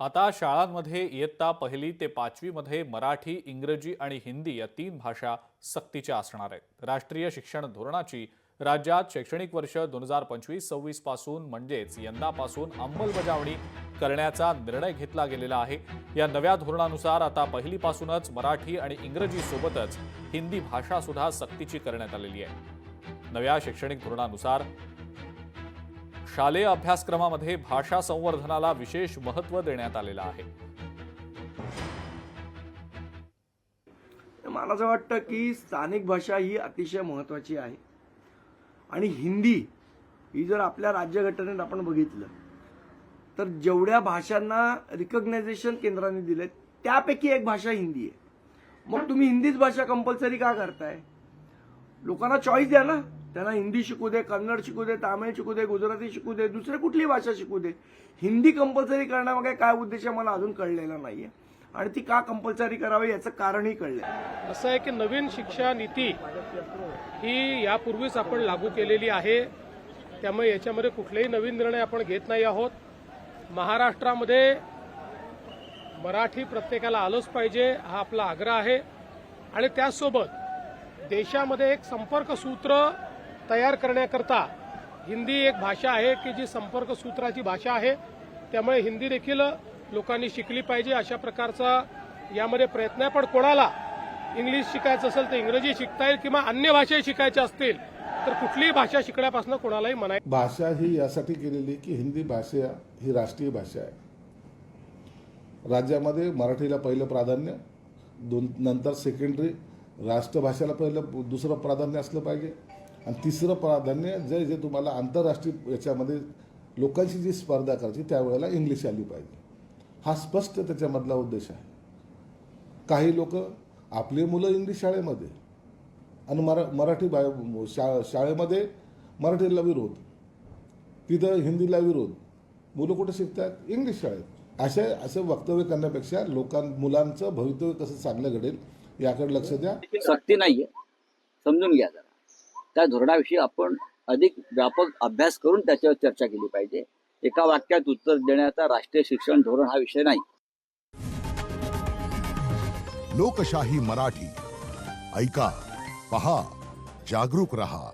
आता शाळांमध्ये इयत्ता 1ली ते 5वी मध्ये मराठी, इंग्रजी आणि हिंदी या 3 भाषा सक्तीच्या असणार आहेत। राष्ट्रीय शिक्षण धोरणाची राज्यात शैक्षणिक वर्ष 2025-26 पासून म्हणजेच यंदापासून अंमलबजावणी करण्याचा निर्णय घेतला गेलेला आहे। या नव्या धोरणानुसार आता 1ली पासूनच मराठी आणि इंग्रजी सोबतच हिंदी भाषा सुद्धा सक्तीची करण्यात आलेली आहे। नव्या शैक्षणिक धोरणानुसार शालेय अभ्यासक्रमामध्ये भाषा संवर्धनाला विशेष महत्त्व देण्यात आलेलं आहे। मला असं वाटतं की स्थानिक भाषा ही अतिशय महत्त्वाची आहे आणि हिंदी ही जर आपल्या राज्यघटनेत आपण बघितलं तर जेवढ्या भाषांना रिकॉग्नायझेशन केंद्राने दिले त्यापैकी एक भाषा हिंदी आहे। मग तुम्ही हिंदीच भाषा कंपल्सरी का करताय? लोकांना चॉईस द्या ना, त्यांना हिंदी शिकू दे, कन्नड शिकू दे, तामिळ शिकू दे, गुजराती शिकू दे, दुसरी कुठली भाषा शिकू दे। हिंदी कंपल्सरी करण्यामागे काय उद्देश मला अजून कळलेला नाहीये आणि ती का कंपल्सरी करावी याचं कारणही कळलं। असं आहे की नवीन शिक्षा नीती ही यापूर्वीच आपण लागू केलेली आहे, त्यामुळे याच्यामध्ये कुठलेही नवीन निर्णय आपण घेत नाही आहोत। महाराष्ट्रामध्ये मराठी प्रत्येकाला आलंच पाहिजे हा आपला आग्रह आहे आणि त्याचसोबत देशामध्ये एक संपर्क सूत्र तयार करण्याकरता हिंदी एक भाषा आहे की जी संपर्क सूत्राची भाषा आहे, त्यामुळे हिंदी देखील लोकांनी शिकली पाहिजे अशा प्रकारचा यामध्ये प्रयत्न आहे। पण कोणाला इंग्लिश शिकायचं असेल तर इंग्रजी शिकता येईल किंवा अन्य भाषा शिकायच्या असतील तर कुठलीही भाषा शिकण्यापासून कोणालाही मनाई। भाषा ही यासाठी केलेली की हिंदी भाषा ही राष्ट्रीय भाषा आहे। राज्यामध्ये मराठीला पहिलं प्राधान्य, नंतर सेकंडरी राष्ट्रभाषेला पहिलं दुसरं प्राधान्य असलं पाहिजे आणि तिसरं प्राधान्य जे तुम्हाला आंतरराष्ट्रीय याच्यामध्ये लोकांशी जी स्पर्धा करायची त्यावेळेला इंग्लिश आली पाहिजे। हा स्पष्ट त्याच्यामधला उद्देश आहे। काही लोक आपले मुलं इंग्लिश शाळेमध्ये आणि मराठी शाळेमध्ये मराठीला विरोध, तिथं हिंदीला विरोध, मुलं कुठे शिकतात? इंग्लिश शाळेत। असे वक्तव्य करण्यापेक्षा मुलांचं भवितव्य कसं चांगलं घडेल याकडे लक्ष द्या। सक्ती नाहीये, समजून घ्या जरा। त्या धोरणाविषयी आपण अधिक व्यापक अभ्यास करून त्याच्यावर चर्चा केली पाहिजे। एका वाक्यात उत्तर देण्याचा राष्ट्रीय शिक्षण धोरण हा विषय नाही। लोकशाही मराठी ऐका, पहा, जागरूक रहा।